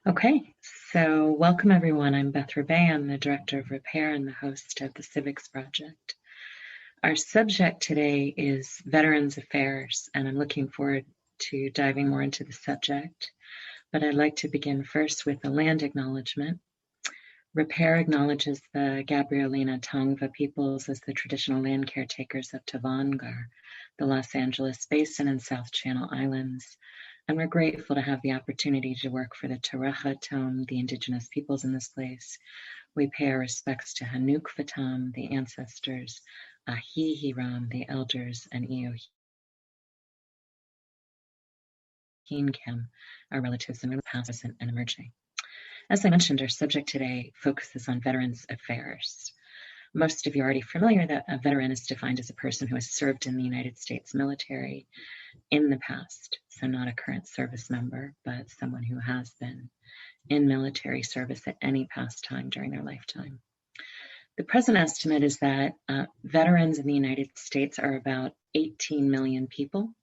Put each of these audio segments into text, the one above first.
Okay, so welcome everyone. I'm Beth Ribet. I'm the Director of Repair and the host of the Civics Project. Our subject today is Veterans Affairs, and I'm looking forward to diving more into the subject. But I'd like to begin first with a land acknowledgement. Repair acknowledges the Gabrielina Tongva peoples as the traditional land caretakers of Tavangar, the Los Angeles Basin and South Channel Islands. And we're grateful to have the opportunity to work for the Taraha Tone, the indigenous peoples in this place. We pay our respects to Hanuk Fatam, the ancestors, Ahihiram, the elders, and Eohinkam, our relatives in the past, present, and emerging. As I mentioned, our subject today focuses on Veterans Affairs. Most of you are already familiar that a veteran is defined as a person who has served in the United States military in the past. So not a current service member, but someone who has been in military service at any past time during their lifetime. The present estimate is that veterans in the United States are about 18 million people,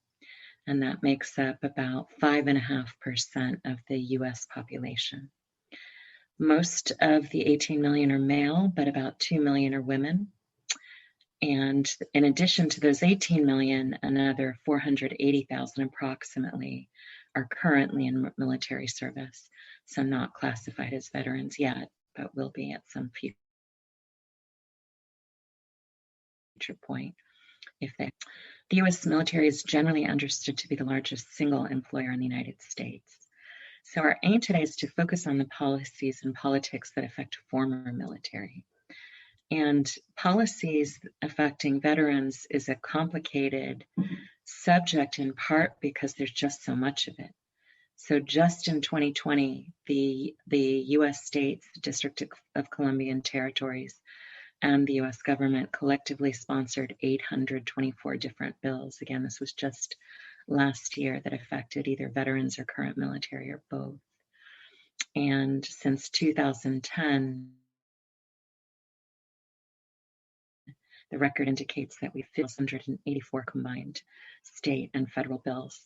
and that makes up about 5.5% of the US population. Most of the 18 million are male, but about 2 million are women. And in addition to those 18 million, another 480,000 approximately are currently in military service, so not classified as veterans yet, but will be at some future point. The US military is generally understood to be the largest single employer in the United States. So our aim today is to focus on the policies and politics that affect former military. And policies affecting veterans is a complicated subject in part because there's just so much of it. So just in 2020, the US states, the District of Columbia and Territories, and the US government collectively sponsored 824 different bills. Again, this was just last year that affected either veterans or current military or both. And since 2010, the record indicates that we've 184 combined state and federal bills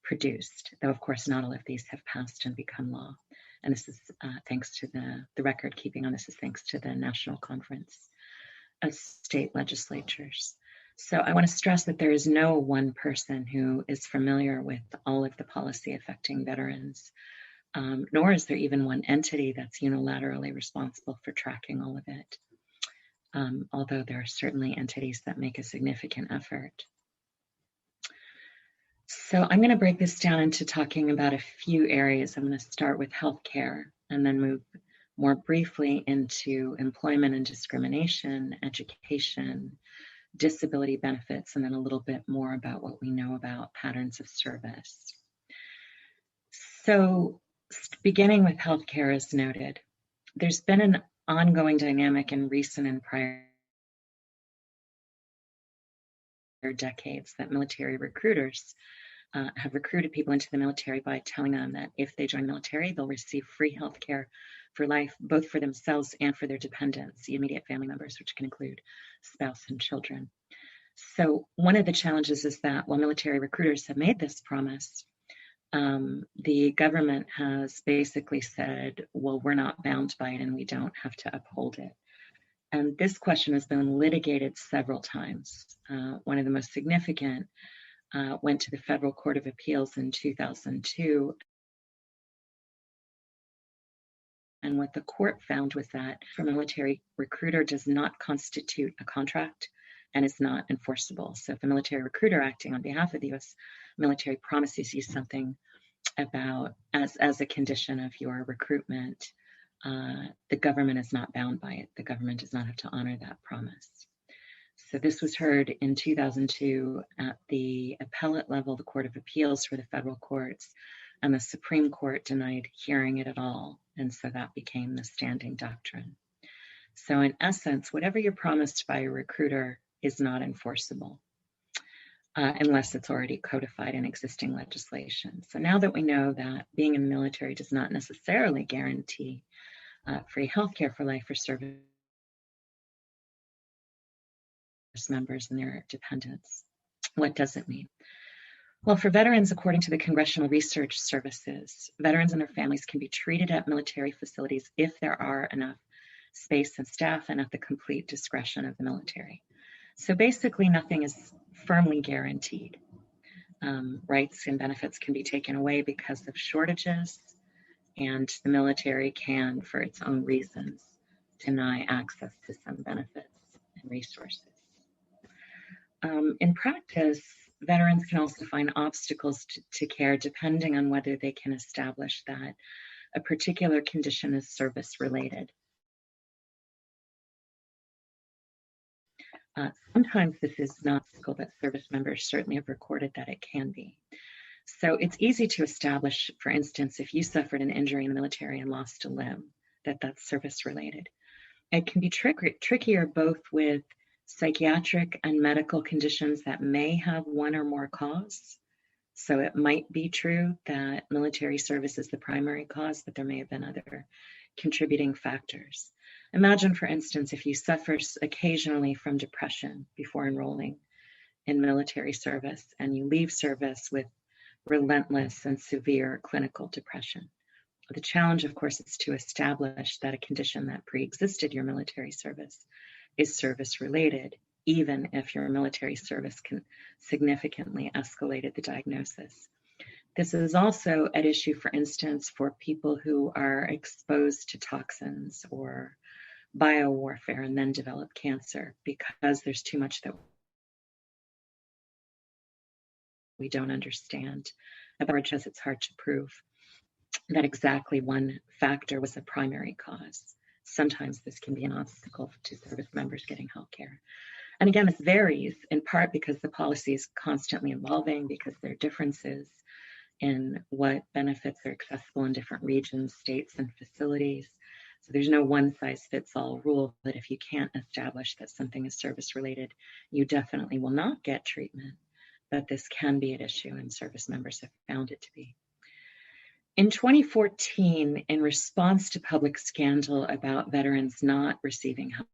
produced, though of course not all of these have passed and become law. And this is thanks to the record keeping on this is thanks to the National Conference of State Legislatures. So I want to stress that there is no one person who is familiar with all of the policy affecting veterans, nor is there even one entity that's unilaterally responsible for tracking all of it, although there are certainly entities that make a significant effort. So I'm going to break this down into talking about a few areas. I'm going to start with healthcare and then move more briefly into employment and discrimination, education, disability benefits, and then a little bit more about what we know about patterns of service. So beginning with healthcare, as noted, there's been an ongoing dynamic in recent and prior decades that military recruiters have recruited people into the military by telling them that if they join the military, they'll receive free healthcare for life, both for themselves and for their dependents, the immediate family members, which can include spouse and children. So one of the challenges is that while military recruiters have made this promise, the government has basically said, well, we're not bound by it and we don't have to uphold it. And this question has been litigated several times. One of the most significant went to the Federal Court of Appeals in 2002. And what the court found was that for a military recruiter does not constitute a contract and is not enforceable. So if a military recruiter acting on behalf of the US military promises you something about as a condition of your recruitment, the government is not bound by it. The government does not have to honor that promise. So this was heard in 2002 at the appellate level, the Court of Appeals for the federal courts, and the Supreme Court denied hearing it at all. And so that became the standing doctrine. So in essence, whatever you're promised by a recruiter is not enforceable unless it's already codified in existing legislation. So now that we know that being in the military does not necessarily guarantee free healthcare for life for service members and their dependents, what does it mean? Well, for veterans, according to the Congressional Research Services, veterans and their families can be treated at military facilities if there are enough space and staff and at the complete discretion of the military. So basically, nothing is firmly guaranteed. Rights and benefits can be taken away because of shortages, and the military can, for its own reasons, deny access to some benefits and resources. In practice, veterans can also find obstacles to care depending on whether they can establish that a particular condition is service-related. Sometimes this is not an obstacle, but service members certainly have recorded that it can be. So it's easy to establish, for instance, if you suffered an injury in the military and lost a limb, that that's service-related. It can be trickier both with psychiatric and medical conditions that may have one or more causes. So it might be true that military service is the primary cause, but there may have been other contributing factors. Imagine, for instance, if you suffer occasionally from depression before enrolling in military service and you leave service with relentless and severe clinical depression. The challenge, of course, is to establish that a condition that pre-existed your military service is service-related, even if your military service can significantly escalated the diagnosis. This is also at issue, for instance, for people who are exposed to toxins or biowarfare and then develop cancer, because there's too much that we don't understand about it, because it's hard to prove that exactly one factor was a primary cause. Sometimes this can be an obstacle to service members getting health care. And again, this varies in part because the policy is constantly evolving, because there are differences in what benefits are accessible in different regions, states, and facilities. So there's no one-size-fits-all rule, but if you can't establish that something is service-related, you definitely will not get treatment. But this can be an issue, and service members have found it to be. In 2014, in response to public scandal about veterans not receiving health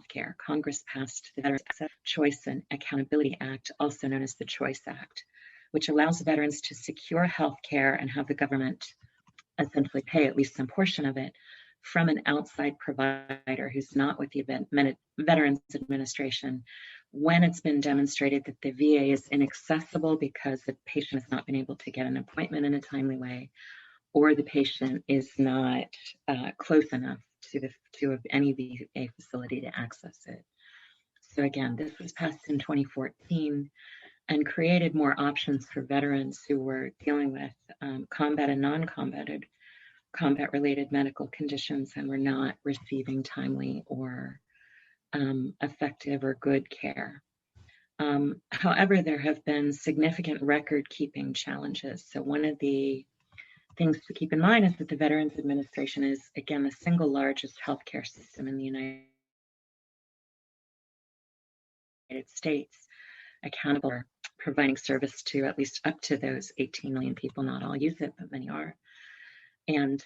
care, Congress passed the Veterans Choice and Accountability Act, also known as the Choice Act, which allows veterans to secure health care and have the government essentially pay at least some portion of it from an outside provider who's not with the Veterans Administration when it's been demonstrated that the VA is inaccessible because the patient has not been able to get an appointment in a timely way, or the patient is not close enough to any VA facility to access it. So again, this was passed in 2014 and created more options for veterans who were dealing with combat and non-combat-related medical conditions and were not receiving timely or effective or good care. However, there have been significant record-keeping challenges. So one of the things to keep in mind is that the Veterans Administration is, again, the single largest healthcare system in the United States, accountable for providing service to at least up to those 18 million people. Not all use it, but many are. And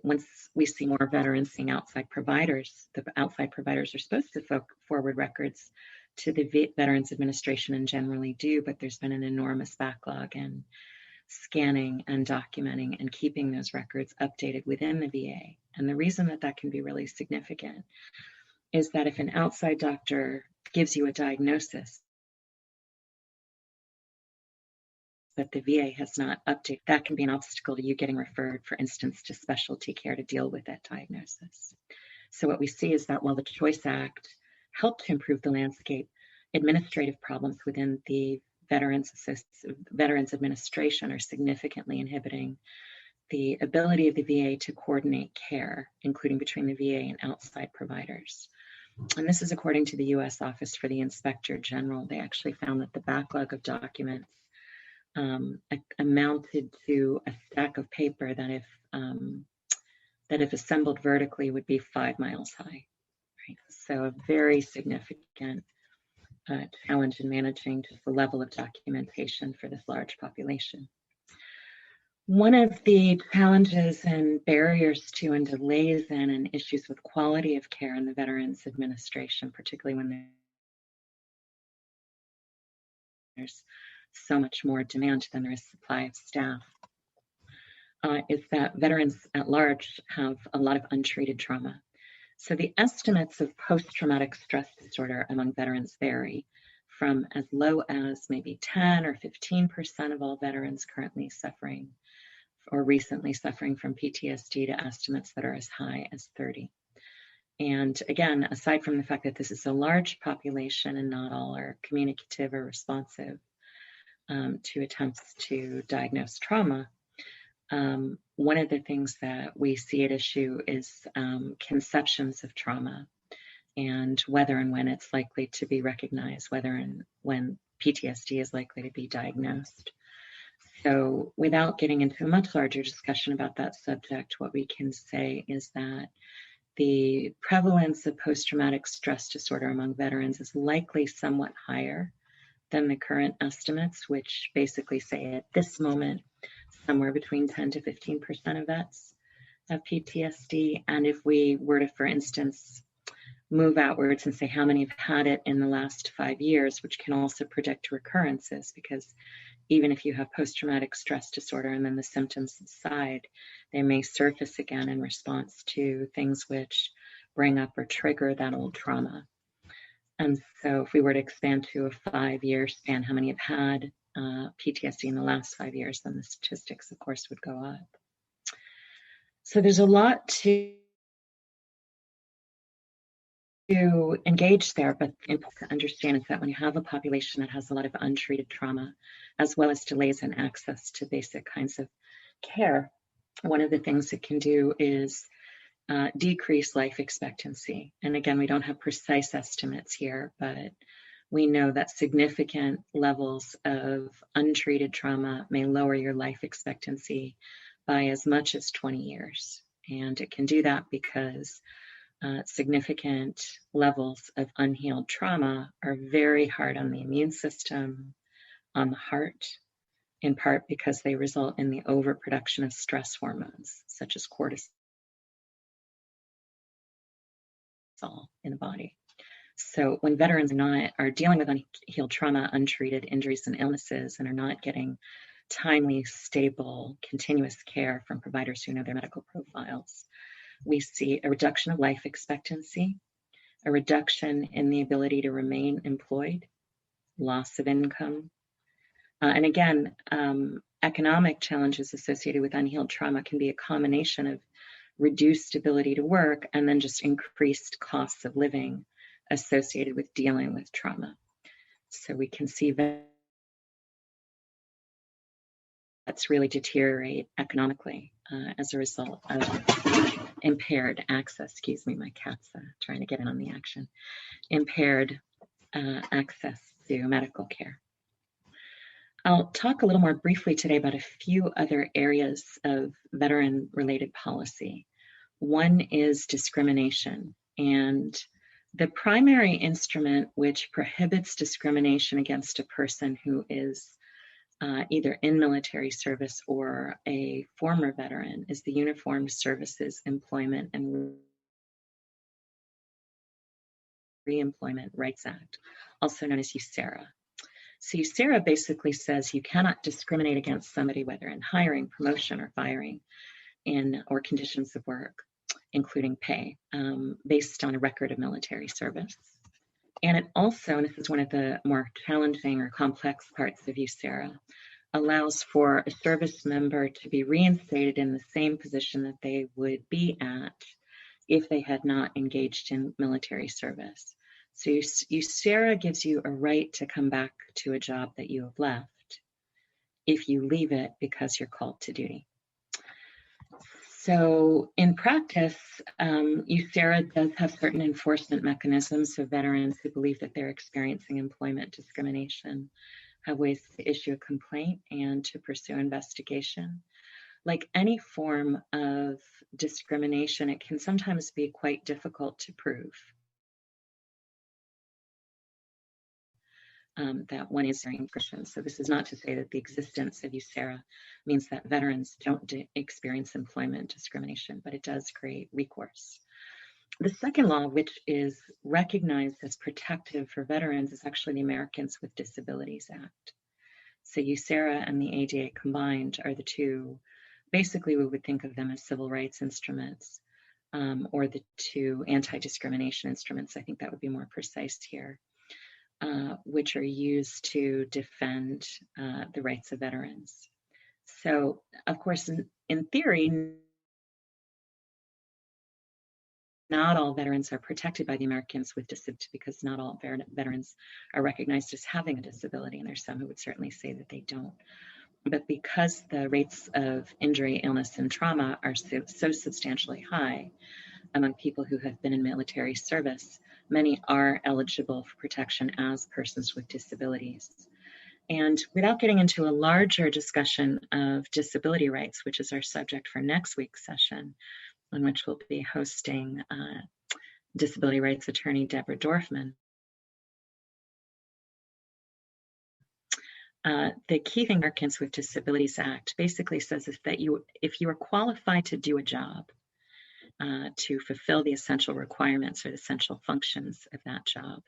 once we see more veterans seeing outside providers, the outside providers are supposed to forward records to the Veterans Administration and generally do, but there's been an enormous backlog in scanning and documenting and keeping those records updated within the VA. And the reason that that can be really significant is that if an outside doctor gives you a diagnosis that the VA has not updated, that can be an obstacle to you getting referred, for instance, to specialty care to deal with that diagnosis. So what we see is that while the Choice Act helped to improve the landscape, administrative problems within the Veterans Administration are significantly inhibiting the ability of the VA to coordinate care, including between the VA and outside providers. And this is according to the U.S. Office for the Inspector General. They actually found that the backlog of documents amounted to a stack of paper that if assembled vertically would be 5 miles high. Right? So a very significant challenge in managing just the level of documentation for this large population. One of the challenges and barriers to and delays in and issues with quality of care in the Veterans Administration, particularly when there's so much more demand than there is supply of staff, is that veterans at large have a lot of untreated trauma. So the estimates of post-traumatic stress disorder among veterans vary from as low as maybe 10 or 15% of all veterans currently suffering or recently suffering from PTSD to estimates that are as high as 30. And again, aside from the fact that this is a large population and not all are communicative or responsive to attempts to diagnose trauma, one of the things that we see at issue is conceptions of trauma and whether and when it's likely to be recognized, whether and when PTSD is likely to be diagnosed. So without getting into a much larger discussion about that subject, what we can say is that the prevalence of post-traumatic stress disorder among veterans is likely somewhat higher than the current estimates, which basically say at this moment, somewhere between 10 to 15% of vets have PTSD. And if we were to, for instance, move outwards and say how many have had it in the last 5 years, which can also predict recurrences, because even if you have post-traumatic stress disorder and then the symptoms subside, they may surface again in response to things which bring up or trigger that old trauma. And so if we were to expand to a 5-year span, how many have had PTSD in the last 5 years, then the statistics, of course, would go up. So there's a lot to engage there, but important to understand is that when you have a population that has a lot of untreated trauma, as well as delays in access to basic kinds of care, one of the things it can do is decrease life expectancy. And again, we don't have precise estimates here, but we know that significant levels of untreated trauma may lower your life expectancy by as much as 20 years. And it can do that because significant levels of unhealed trauma are very hard on the immune system, on the heart, in part because they result in the overproduction of stress hormones, such as cortisol in the body. So when veterans are dealing with unhealed trauma, untreated injuries and illnesses, and are not getting timely, stable, continuous care from providers who know their medical profiles, we see a reduction of life expectancy, a reduction in the ability to remain employed, loss of income. And again, economic challenges associated with unhealed trauma can be a combination of reduced ability to work and then just increased costs of living associated with dealing with trauma. So we can see that's really deteriorate economically as a result of impaired access. Excuse me, my cat's trying to get in on the action. Impaired access to medical care. I'll talk a little more briefly today about a few other areas of veteran-related policy. One is discrimination, and the primary instrument which prohibits discrimination against a person who is either in military service or a former veteran is the Uniformed Services Employment and Reemployment Rights Act, also known as USERRA. So USERRA basically says you cannot discriminate against somebody, whether in hiring, promotion, or firing, or conditions of work, including pay, based on a record of military service. And it also, and this is one of the more challenging or complex parts of USERRA, allows for a service member to be reinstated in the same position that they would be at if they had not engaged in military service. So USERRA gives you a right to come back to a job that you have left if you leave it because you're called to duty. So in practice, USERRA does have certain enforcement mechanisms, so veterans who believe that they're experiencing employment discrimination have ways to issue a complaint and to pursue investigation. Like any form of discrimination, it can sometimes be quite difficult to prove that one is during discrimination. So this is not to say that the existence of USERRA means that veterans don't experience employment discrimination, but it does create recourse. The second law, which is recognized as protective for veterans, is actually the Americans with Disabilities Act. So USERRA and the ADA combined are the two, basically we would think of them as civil rights instruments, or the two anti-discrimination instruments. I think that would be more precise here, which are used to defend the rights of veterans. So, of course, in theory, not all veterans are protected by the Americans with Disabilities because not all veterans are recognized as having a disability, and there's some who would certainly say that they don't. But because the rates of injury, illness, and trauma are so substantially high among people who have been in military service, many are eligible for protection as persons with disabilities. And without getting into a larger discussion of disability rights, which is our subject for next week's session, on which we'll be hosting disability rights attorney Deborah Dorfman. The key thing Americans with Disabilities Act basically says is that if you are qualified to do a job, to fulfill the essential requirements or the essential functions of that job,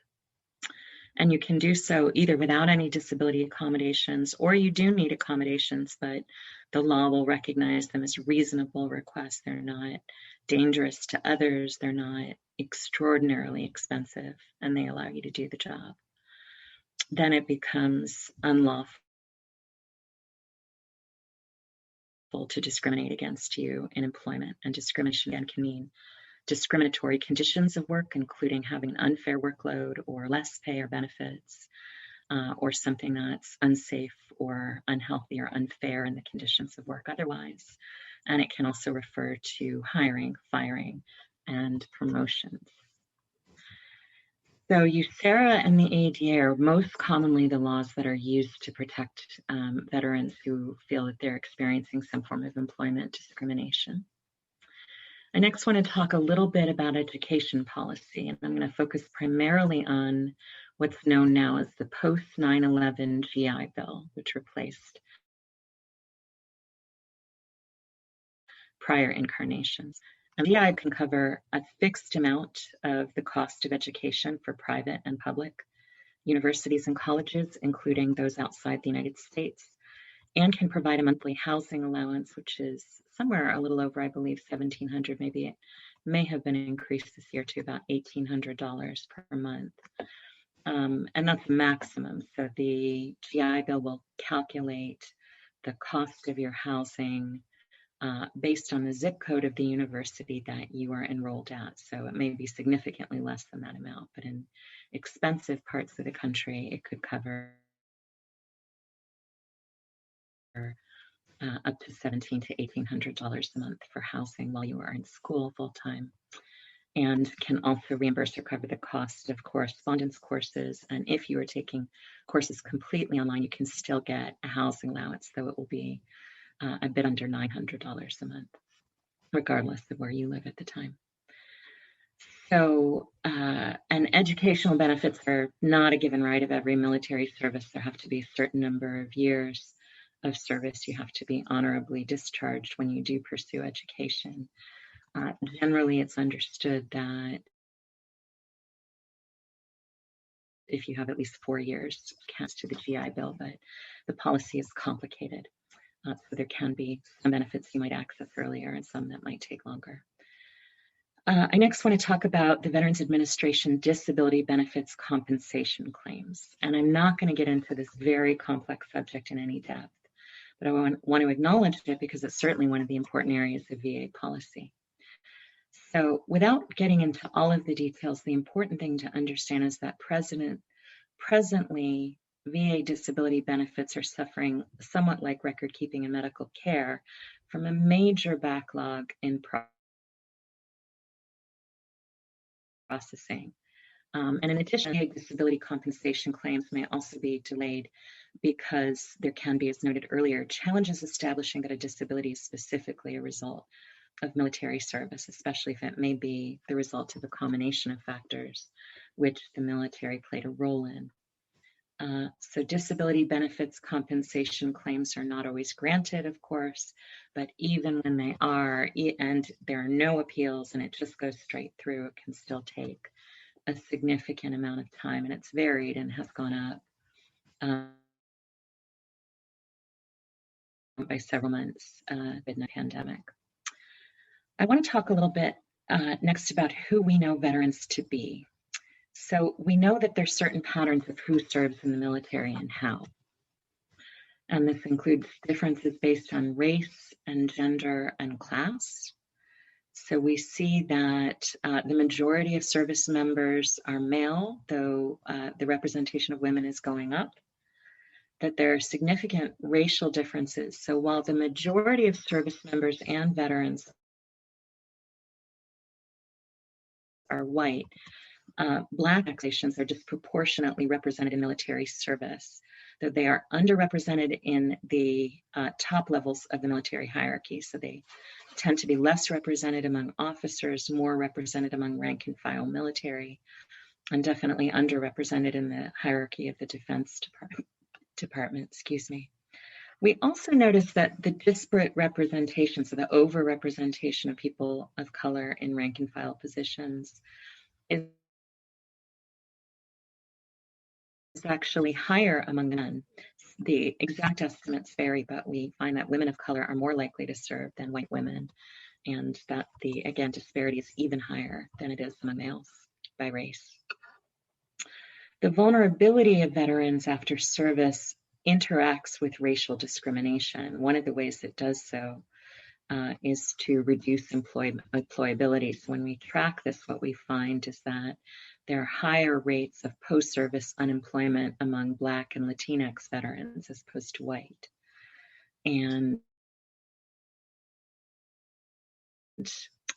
and you can do so either without any disability accommodations, or you do need accommodations, but the law will recognize them as reasonable requests. They're not dangerous to others, they're not extraordinarily expensive, and they allow you to do the job. Then it becomes unlawful to discriminate against you in employment. And discrimination, again, can mean discriminatory conditions of work, including having an unfair workload or less pay or benefits, or something that's unsafe or unhealthy or unfair in the conditions of work otherwise. And it can also refer to hiring, firing, and promotions. So USERRA and the ADA are most commonly the laws that are used to protect veterans who feel that they're experiencing some form of employment discrimination. I next want to talk a little bit about education policy, and I'm going to focus primarily on what's known now as the post 9/11 GI Bill, which replaced prior incarnations. And GI can cover a fixed amount of the cost of education for private and public universities and colleges, including those outside the United States, and can provide a monthly housing allowance, which is somewhere a little over, I believe, $1,700. Maybe it may have been increased this year to about $1,800 per month. And that's maximum. So the GI Bill will calculate the cost of your housing based on the zip code of the university that you are enrolled at. So it may be significantly less than that amount, but in expensive parts of the country, it could cover up to $1,700 to $1,800 a month for housing while you are in school full-time, and can also reimburse or cover the cost of correspondence courses. And if you are taking courses completely online, you can still get a housing allowance, though it will be a bit under $900 a month, regardless of where you live at the time. So, and educational benefits are not a given right of every military service. There have to be a certain number of years of service. You have to be honorably discharged when you do pursue education. Generally, it's understood that if you have at least 4 years, it counts to the GI Bill, but the policy is complicated. So there can be some benefits you might access earlier and some that might take longer. I next want to talk about the Veterans Administration disability benefits compensation claims. And I'm not going to get into this very complex subject in any depth, but I want to acknowledge it because it's certainly one of the important areas of VA policy. So without getting into all of the details, the important thing to understand is that presently, VA disability benefits are suffering somewhat like record keeping and medical care from a major backlog in processing. And in addition, VA disability compensation claims may also be delayed because there can be, as noted earlier, challenges establishing that a disability is specifically a result of military service, especially if it may be the result of a combination of factors which the military played a role in. So disability benefits compensation claims are not always granted, of course, but even when they are, and there are no appeals and it just goes straight through, it can still take a significant amount of time, and it's varied and has gone up by several months in the pandemic. I want to talk a little bit next about who we know veterans to be. So we know that there's certain patterns of who serves in the military and how. And this includes differences based on race and gender and class. So we see that the majority of service members are male, though the representation of women is going up, that there are significant racial differences. So while the majority of service members and veterans are white, Black populations are disproportionately represented in military service, though they are underrepresented in the top levels of the military hierarchy. So they tend to be less represented among officers, more represented among rank and file military, and definitely underrepresented in the hierarchy of the Defense Department. Excuse me. We also notice that the disparate representation, so the overrepresentation of people of color in rank and file positions, is actually higher among men. The exact estimates vary, but we find that women of color are more likely to serve than white women, and that the, again, disparity is even higher than it is among males by race. The vulnerability of veterans after service interacts with racial discrimination. One of the ways it does so is to reduce employability. So when we track this, what we find is that there are higher rates of post-service unemployment among Black and Latinx veterans as opposed to white. And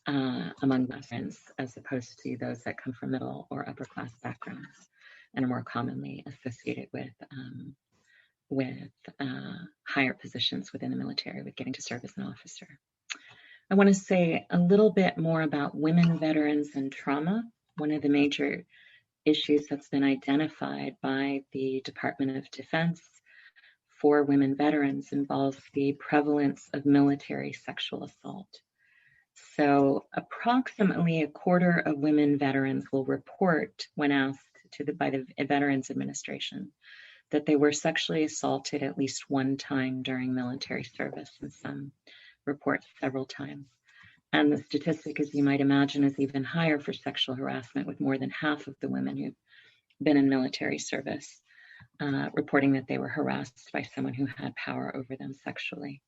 among veterans as opposed to those that come from middle or upper class backgrounds and are more commonly associated with higher positions within the military, with getting to serve as an officer. I want to say a little bit more about women veterans and trauma. One of the major issues that's been identified by the Department of Defense for women veterans involves the prevalence of military sexual assault. So approximately a quarter of women veterans will report when asked by the Veterans Administration that they were sexually assaulted at least one time during military service, and some report several times. And the statistic, as you might imagine, is even higher for sexual harassment, with more than half of the women who've been in military service reporting that they were harassed by someone who had power over them sexually.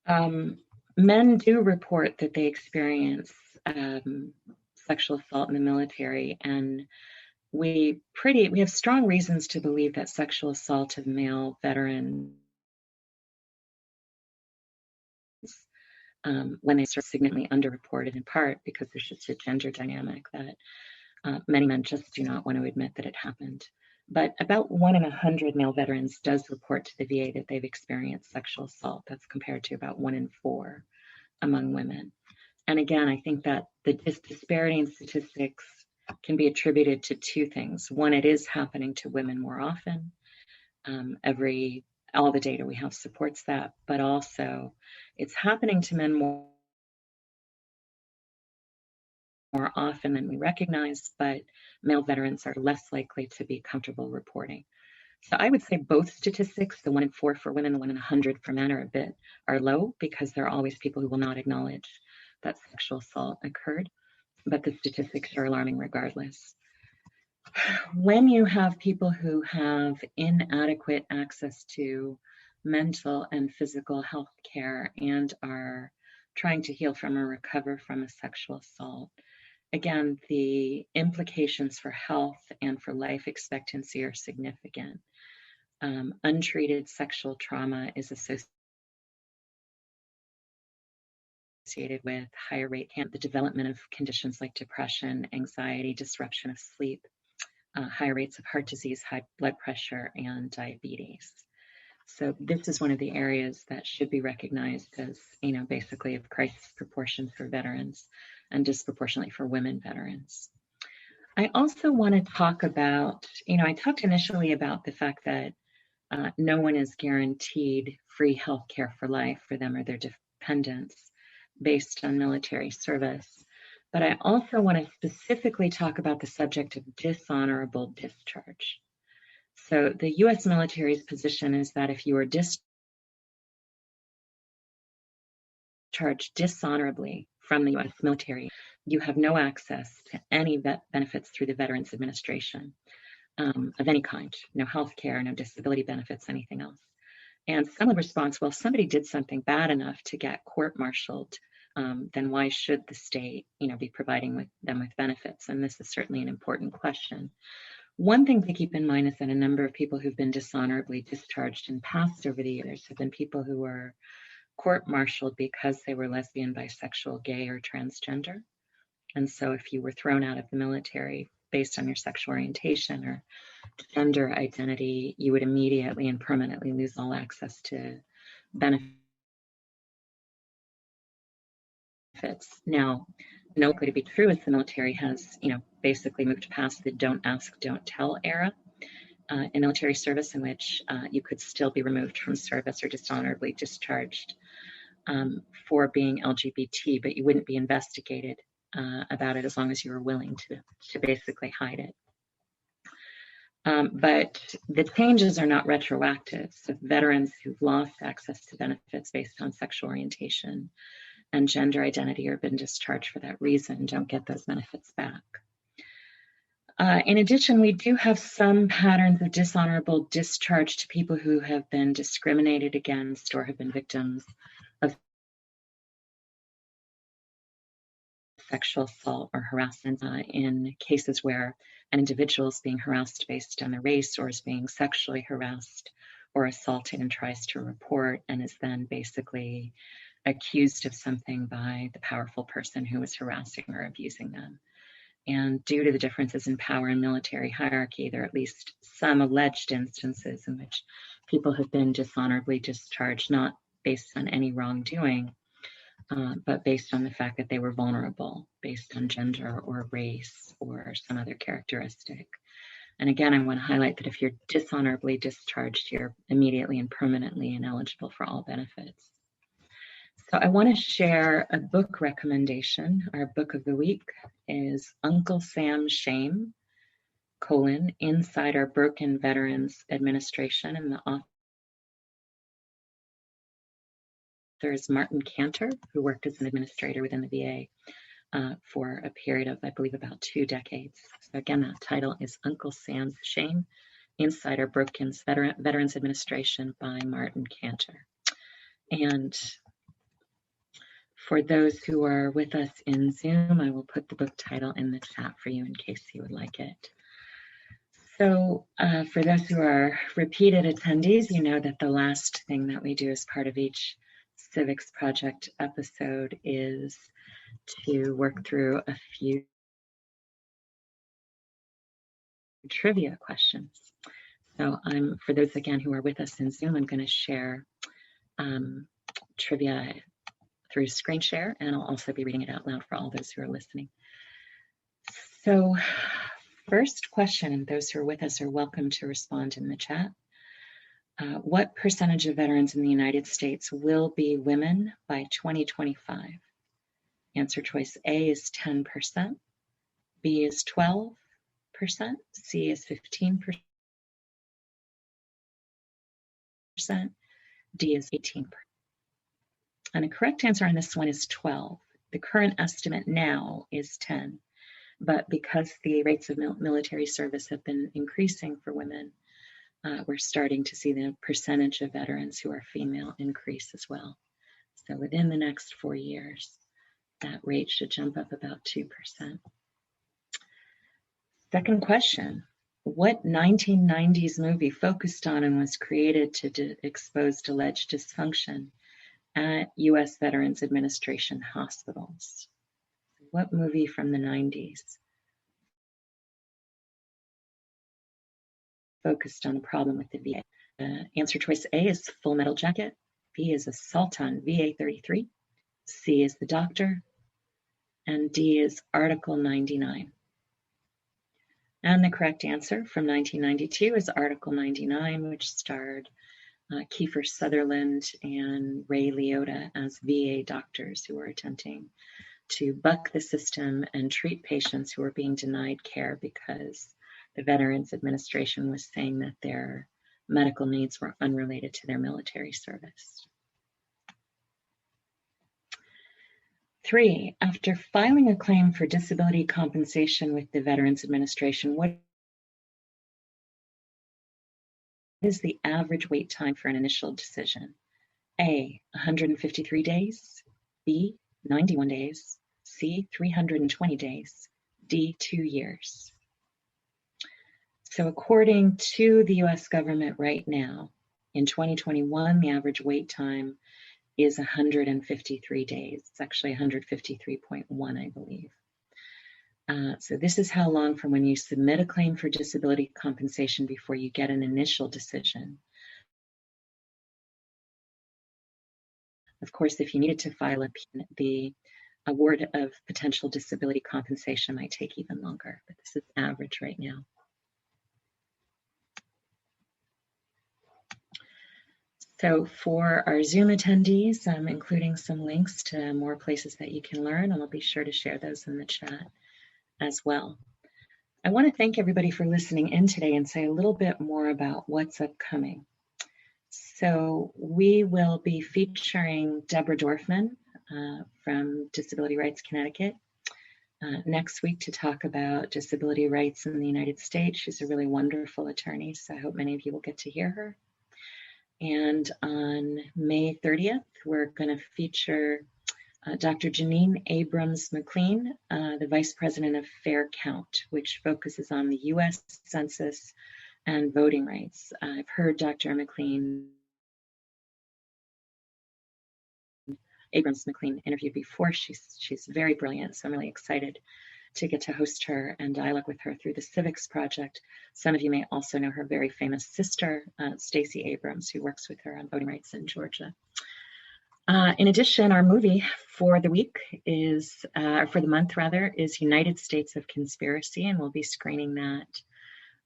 Men do report that they experience sexual assault in the military, and we have strong reasons to believe that sexual assault of male veterans when they are significantly underreported, in part because there's just a gender dynamic that many men just do not want to admit that it happened. But about 1 in 100 male veterans does report to the VA that they've experienced sexual assault. That's compared to about 1 in 4 among women. And again, I think that this disparity in statistics can be attributed to two things. One, it is happening to women more often. All the data we have supports that, but also it's happening to men more often than we recognize, but male veterans are less likely to be comfortable reporting. So I would say both statistics, the 1 in 4 for women, the 1 in 100 for men, are low, because there are always people who will not acknowledge that sexual assault occurred, but the statistics are alarming regardless. When you have people who have inadequate access to mental and physical health care and are trying to heal from or recover from a sexual assault, again, the implications for health and for life expectancy are significant. Untreated sexual trauma is associated with higher rate the development of conditions like depression, anxiety, disruption of sleep, higher rates of heart disease, high blood pressure, and diabetes. So this is one of the areas that should be recognized as, basically of crisis proportions for veterans and disproportionately for women veterans. I also want to talk about, I talked initially about the fact that no one is guaranteed free health care for life for them or their dependents based on military service. But I also want to specifically talk about the subject of dishonorable discharge. So the U.S. military's position is that if you are discharged dishonorably from the U.S. military, you have no access to any benefits through the Veterans Administration of any kind, no health care, no disability benefits, anything else. And some of the response, well, if somebody did something bad enough to get court-martialed, then why should the state, be providing them with benefits? And this is certainly an important question. One thing to keep in mind is that a number of people who've been dishonorably discharged and passed over the years have been people who were court-martialed because they were lesbian, bisexual, gay, or transgender. And so if you were thrown out of the military based on your sexual orientation or gender identity, you would immediately and permanently lose all access to benefits. Now, no likely to be true as the military has, basically moved past the don't ask, don't tell era in military service, in which you could still be removed from service or dishonorably discharged for being LGBT, but you wouldn't be investigated about it as long as you were willing to basically hide it. But the changes are not retroactive. So veterans who've lost access to benefits based on sexual orientation and gender identity or been discharged for that reason don't get those benefits back. In addition, we do have some patterns of dishonorable discharge to people who have been discriminated against or have been victims of sexual assault or harassment in cases where an individual is being harassed based on their race or is being sexually harassed or assaulted and tries to report and is then basically accused of something by the powerful person who is harassing or abusing them. And due to the differences in power and military hierarchy, there are at least some alleged instances in which people have been dishonorably discharged, not based on any wrongdoing, but based on the fact that they were vulnerable, based on gender or race or some other characteristic. And again, I want to highlight that if you're dishonorably discharged, you're immediately and permanently ineligible for all benefits. So I want to share a book recommendation. Our book of the week is Uncle Sam's Shame, Inside Our Broken Veterans Administration, and the author is Martin Cantor, who worked as an administrator within the VA for a period of, I believe, about 2 decades. So again, that title is Uncle Sam's Shame, Inside Our Broken Veterans Administration by Martin Cantor. And for those who are with us in Zoom, I will put the book title in the chat for you in case you would like it. So for those who are repeated attendees, you know that the last thing that we do as part of each Civics Project episode is to work through a few trivia questions. So for those again who are with us in Zoom, I'm going to share trivia through screen share, and I'll also be reading it out loud for all those who are listening. So first question, and those who are with us are welcome to respond in the chat. What percentage of veterans in the United States will be women by 2025? Answer choice A is 10%, B is 12%, C is 15%, D is 18%. And the correct answer on this one is 12. The current estimate now is 10, but because the rates of military service have been increasing for women, we're starting to see the percentage of veterans who are female increase as well. So within the next 4 years, that rate should jump up about 2%. Second question, what 1990s movie focused on and was created to expose alleged dysfunction at U.S. Veterans Administration hospitals? What movie from the 90s focused on a problem with the VA? Answer choice A is Full Metal Jacket, B is Assault on VA 33, C is The Doctor, and D is Article 99. And the correct answer from 1992 is Article 99, which starred Kiefer Sutherland and Ray Liotta as VA doctors who were attempting to buck the system and treat patients who were being denied care because the Veterans Administration was saying that their medical needs were unrelated to their military service. 3, after filing a claim for disability compensation with the Veterans Administration, what is the average wait time for an initial decision? A, 153 days, B, 91 days, C, 320 days, D, 2 years. So according to the US government right now, in 2021, the average wait time is 153 days. It's actually 153.1, I believe. So this is how long from when you submit a claim for disability compensation before you get an initial decision. Of course, if you needed to file appeal, the award of potential disability compensation might take even longer, but this is average right now. So for our Zoom attendees, I'm including some links to more places that you can learn, and I'll be sure to share those in the chat as well. I want to thank everybody for listening in today and say a little bit more about what's upcoming. So we will be featuring Deborah Dorfman from Disability Rights Connecticut next week to talk about disability rights in the United States. She's a really wonderful attorney, so I hope many of you will get to hear her. And on May 30th, we're going to feature Dr. Janine Abrams-McLean, the Vice President of Fair Count, which focuses on the U.S. Census and voting rights. I've heard Dr. Abrams-McLean interviewed before. She's very brilliant, so I'm really excited to get to host her and dialogue with her through the Civics Project. Some of you may also know her very famous sister, Stacey Abrams, who works with her on voting rights in Georgia. In addition, our movie for the week is, for the month rather, is United States of Conspiracy, and we'll be screening that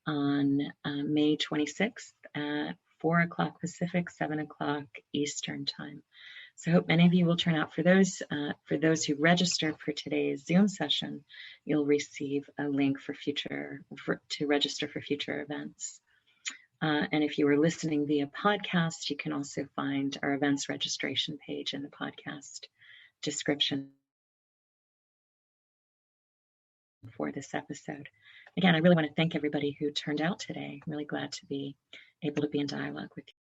on May 26th at 4 o'clock Pacific, 7 o'clock Eastern time. So I hope many of you will turn out. For those who register for today's Zoom session, you'll receive a link to register for future events. And if you are listening via podcast, you can also find our events registration page in the podcast description for this episode. Again, I really want to thank everybody who turned out today. I'm really glad to be able to be in dialogue with you.